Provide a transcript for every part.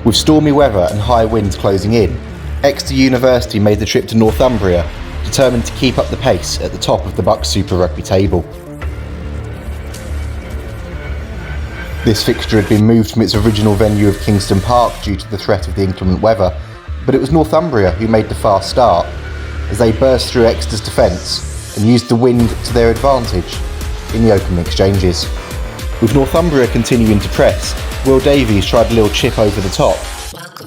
With stormy weather and high winds closing in, Exeter University made the trip to Northumbria, determined to keep up the pace at the top of the BUCS Super Rugby table. This fixture had been moved from its original venue of Kingston Park due to the threat of the inclement weather, but it was Northumbria who made the fast start, as they burst through Exeter's defence and used the wind to their advantage in the opening exchanges. With Northumbria continuing to press, Will Davies tried a little chip over the top,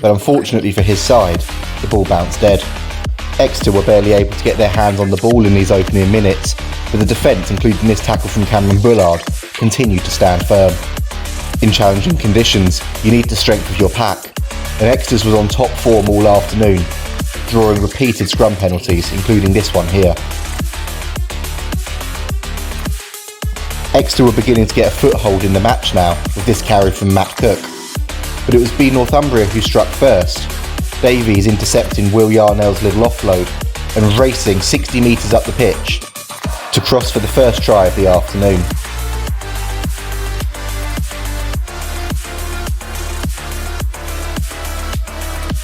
but unfortunately for his side, the ball bounced dead. Exeter were barely able to get their hands on the ball in these opening minutes, but the defence, including this tackle from Cameron Bullard, continued to stand firm. In challenging conditions, you need the strength of your pack, and Exeter's was on top form all afternoon, drawing repeated scrum penalties, including this one here. Exeter were beginning to get a foothold in the match now, with this carry from Matt Cook, but it was Northumbria who struck first, Davies intercepting Will Yarnell's little offload and racing 60 metres up the pitch to cross for the first try of the afternoon.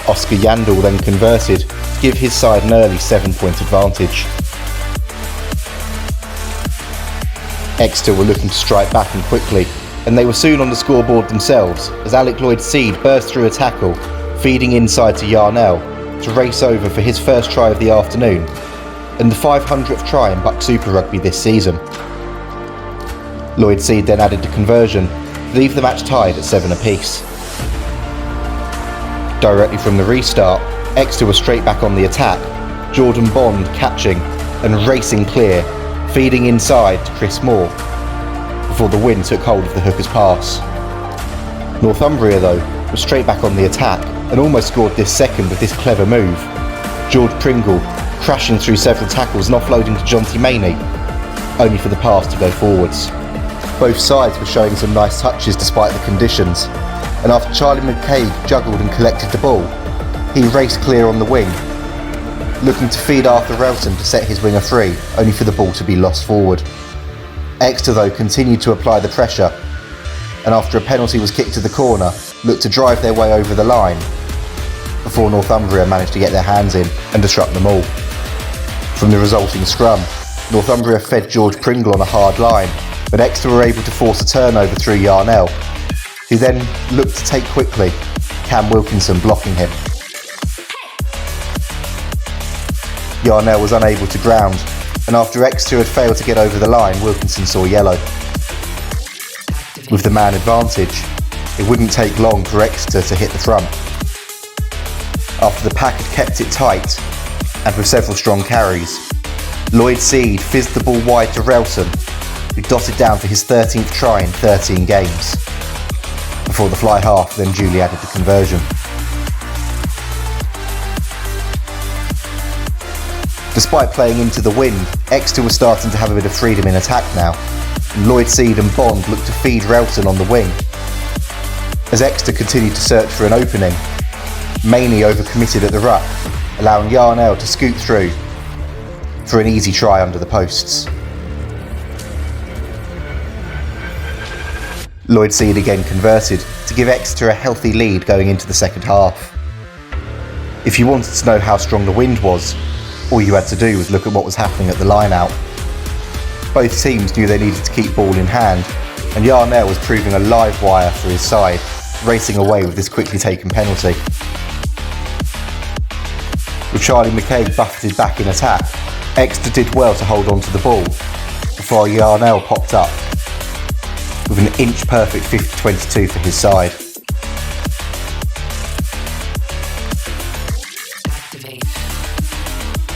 Oscar Yandel then converted to give his side an early 7-point advantage. Exeter were looking to strike back and quickly, and they were soon on the scoreboard themselves as Alec Lloyd-Seed burst through a tackle, feeding inside to Yarnell to race over for his first try of the afternoon and the 500th try in BUCS Super Rugby this season. Lloyd-Seed then added the conversion to leave the match tied at 7 apiece. Directly from the restart, Exeter was straight back on the attack, Jordan Bond catching and racing clear, feeding inside to Chris Moore before the wind took hold of the hooker's pass. Northumbria, though, was straight back on the attack and almost scored this second with this clever move. George Pringle crashing through several tackles and offloading to Jonty Maney, only for the pass to go forwards. Both sides were showing some nice touches despite the conditions, and after Charlie McCaig juggled and collected the ball, he raced clear on the wing, looking to feed Arthur Relton to set his winger free, only for the ball to be lost forward. Exeter, though, continued to apply the pressure, and after a penalty was kicked to the corner, looked to drive their way over the line before Northumbria managed to get their hands in and disrupt them all. From the resulting scrum, Northumbria fed George Pringle on a hard line, but Exeter were able to force a turnover through Yarnell, who then looked to take quickly, Cam Wilkinson blocking him. Yarnell was unable to ground, and after Exeter had failed to get over the line, Wilkinson saw yellow. With the man advantage, it wouldn't take long for Exeter to hit the front. After the pack had kept it tight, and with several strong carries, Lloyd-Seed fizzed the ball wide to Relton, who dotted down for his 13th try in 13 games, before the fly half then duly added the conversion. Despite playing into the wind, Exeter was starting to have a bit of freedom in attack now, and Lloyd-Seed and Bond looked to feed Relton on the wing. As Exeter continued to search for an opening, Maney overcommitted at the ruck, allowing Yarnell to scoot through for an easy try under the posts. Lloyd-Seed again converted to give Exeter a healthy lead going into the second half. If you wanted to know how strong the wind was, all you had to do was look at what was happening at the line-out. Both teams knew they needed to keep ball in hand, and Yarnell was proving a live wire for his side, racing away with this quickly taken penalty. With Charlie McCaig buffeted back in attack, Exeter did well to hold on to the ball, before Yarnell popped up with an inch-perfect 50-22 for his side.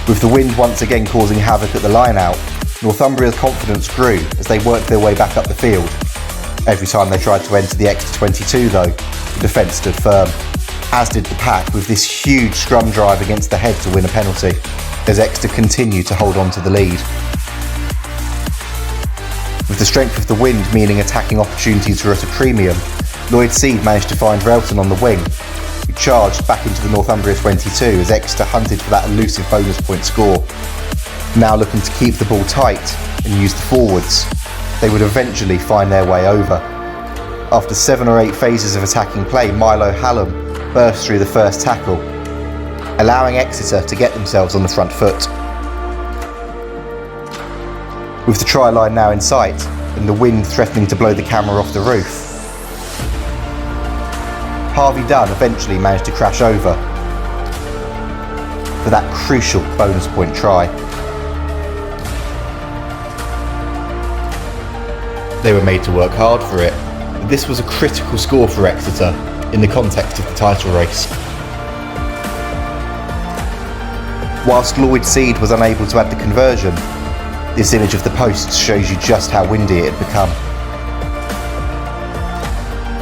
With the wind once again causing havoc at the line-out, Northumbria's confidence grew as they worked their way back up the field. Every time they tried to enter the Exeter 22 though, the defence stood firm, as did the pack with this huge scrum drive against the head to win a penalty, as Exeter continued to hold on to the lead. With the strength of the wind meaning attacking opportunities were at a premium, Lloyd-Seed managed to find Relton on the wing, who charged back into the Northumbria 22 as Exeter hunted for that elusive bonus point score. Now looking to keep the ball tight and use the forwards, they would eventually find their way over. After 7 or 8 phases of attacking play, Milo Hallam burst through the first tackle, allowing Exeter to get themselves on the front foot. With the try line now in sight and the wind threatening to blow the camera off the roof, Harvey Dunn eventually managed to crash over for that crucial bonus point try. They were made to work hard for it, but this was a critical score for Exeter in the context of the title race. Whilst Lloyd Seed was unable to add the conversion, this image of the posts shows you just how windy it had become.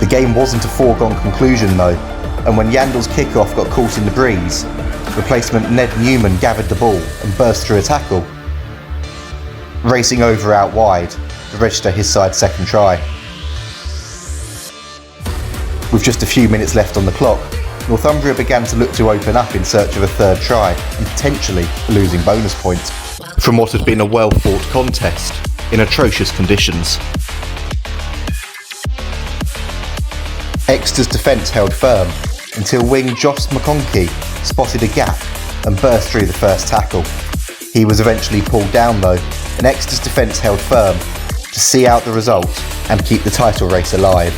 The game wasn't a foregone conclusion though, and when Yandle's kickoff got caught in the breeze, replacement Ned Newman gathered the ball and burst through a tackle, racing over out wide to register his side's second try. With just a few minutes left on the clock, Northumbria began to look to open up in search of a third try and potentially a losing bonus point from what had been a well-fought contest in atrocious conditions. Exeter's defence held firm until wing Josh McConkey spotted a gap and burst through the first tackle. He was eventually pulled down though, and Exeter's defence held firm to see out the result and keep the title race alive.